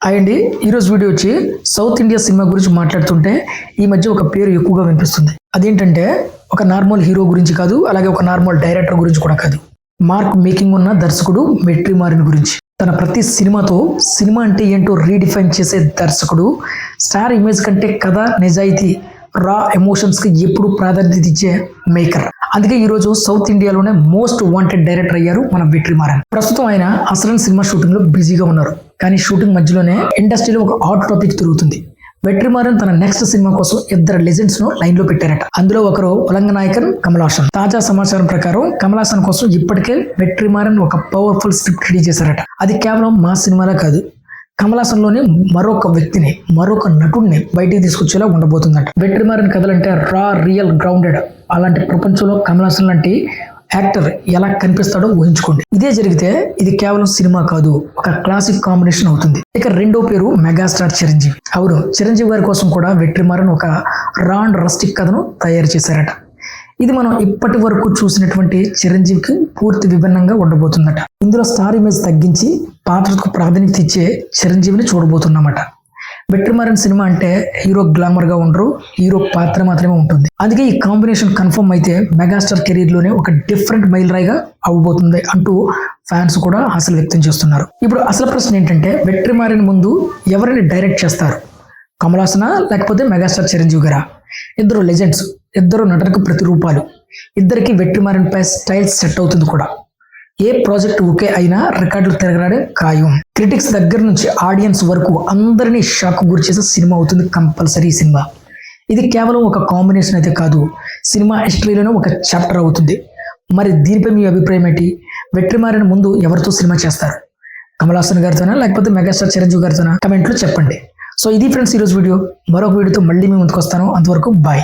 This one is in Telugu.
అండి ఈరోజు వీడియో వచ్చి సౌత్ ఇండియా సినిమా గురించి మాట్లాడుతుంటే ఈ మధ్య ఒక పేరు ఎక్కువగా వినిపిస్తుంది. అదేంటంటే ఒక నార్మల్ హీరో గురించి కాదు, అలాగే ఒక నార్మల్ డైరెక్టర్ గురించి కూడా కాదు. మార్క్ మేకింగ్ ఉన్న దర్శకుడు వెట్రిమారన్ గురించి. తన ప్రతి సినిమాతో సినిమా అంటే ఏంటో రీడిఫైన్ చేసే దర్శకుడు. స్టార్ ఇమేజ్ కంటే కథ, నిజాయితీ, రా ఎమోషన్స్ కి ఎప్పుడు ప్రాధాన్యత ఇచ్చే మేకర్. అందుకే ఈ రోజు సౌత్ ఇండియాలోనే మోస్ట్ వాంటెడ్ డైరెక్టర్ అయ్యారు మన వెట్రిమారన్. ప్రస్తుతం ఆయన అసలు సినిమా షూటింగ్ లో బిజీగా ఉన్నారు. కానీ షూటింగ్ మధ్యలోనే ఇండస్ట్రీలో ఒక హాట్ టాపిక్ తిరుగుతుంది. వెట్రిమారన్ తన నెక్స్ట్ సినిమా కోసం ఇద్దరు లెజెండ్స్ ను లైన్ లో పెట్టారట. అందులో ఒకరు ఉలంగ నాయకన్ కమల్ హాసన్. తాజా సమాచారం ప్రకారం కమల్ హాసన్ కోసం ఇప్పటికే వెట్రిమారన్ ఒక పవర్ఫుల్ స్క్రిప్ట్ రెడీ చేశారట. అది కేవలం మా సినిమాలో కాదు, కమల్ హాసన్ లోని మరొక వ్యక్తిని, మరొక నటుడిని బయటికి తీసుకొచ్చేలా ఉండబోతుందట. వెట్రిమారన్ కథలంటే రా, రియల్, గ్రౌండెడ్. అలాంటి ప్రపంచంలో కమల్ హాసన్ లాంటి యాక్టర్ ఎలా కనిపిస్తాడో ఊహించుకోండి. ఇదే జరిగితే ఇది కేవలం సినిమా కాదు, ఒక క్లాసిక్ కాంబినేషన్ అవుతుంది. ఇక రెండో పేరు మెగాస్టార్ చిరంజీవి. అవును, చిరంజీవి గారి కోసం కూడా వెట్రిమారన్ ఒక రా అండ్ రస్టిక్ కథను తయారు చేశారట. ఇది మనం ఇప్పటి వరకు చూసినటువంటి చిరంజీవికి పూర్తి విభిన్నంగా ఉండబోతుందట. ఇందులో స్టార్ ఇమేజ్ తగ్గించి పాత్రకు ప్రాధాన్యత ఇచ్చే చిరంజీవిని చూడబోతున్నామట. వెట్రిమారన్ సినిమా అంటే హీరో గ్లామర్ గా ఉండరు, హీరో పాత్ర మాత్రమే ఉంటుంది. అందుకే ఈ కాంబినేషన్ కన్ఫర్మ్ అయితే మెగాస్టార్ కెరీర్ లోనే ఒక డిఫరెంట్ మైల్ రాయిగా అవ్వబోతుంది అంటూ ఫ్యాన్స్ కూడా ఆశలు వ్యక్తం చేస్తున్నారు. ఇప్పుడు అసలు ప్రశ్న ఏంటంటే, వెట్రిమారన్ ముందు ఎవరిని డైరెక్ట్ చేస్తారు? కమల్ హాసనా లేకపోతే మెగాస్టార్ చిరంజీవి గారా? ఇద్దరు లెజెండ్స్, ఇద్దరు నటనకు ప్రతిరూపాలు. ఇద్దరికి వెట్రిమారన్ పై స్టైల్ సెట్ అవుతుంది కూడా. ఏ ప్రాజెక్ట్ ఓకే అయినా రికార్డులు తిరగరాడే ఖాయం. క్రిటిక్స్ దగ్గర నుంచి ఆడియన్స్ వరకు అందరినీ షాక్ గురి చేసే సినిమా అవుతుంది కంపల్సరీ ఈ సినిమా. ఇది కేవలం ఒక కాంబినేషన్ అయితే కాదు, సినిమా హిస్టరీలోనే ఒక చాప్టర్ అవుతుంది. మరి దీనిపై మీ అభిప్రాయం ఏంటి? వెట్రిమారన్ ముందు ఎవరితో సినిమా చేస్తారు? కమల్ హాసన్ గారితోనా లేకపోతే మెగాస్టార్ చిరంజీవి గారితోనా? కమెంట్లో చెప్పండి. సో ఇది ఫ్రెండ్స్ ఈరోజు వీడియో. మరొక వీడియోతో మళ్ళీ మీ ముందుకు వస్తాను. అంతవరకు బాయ్.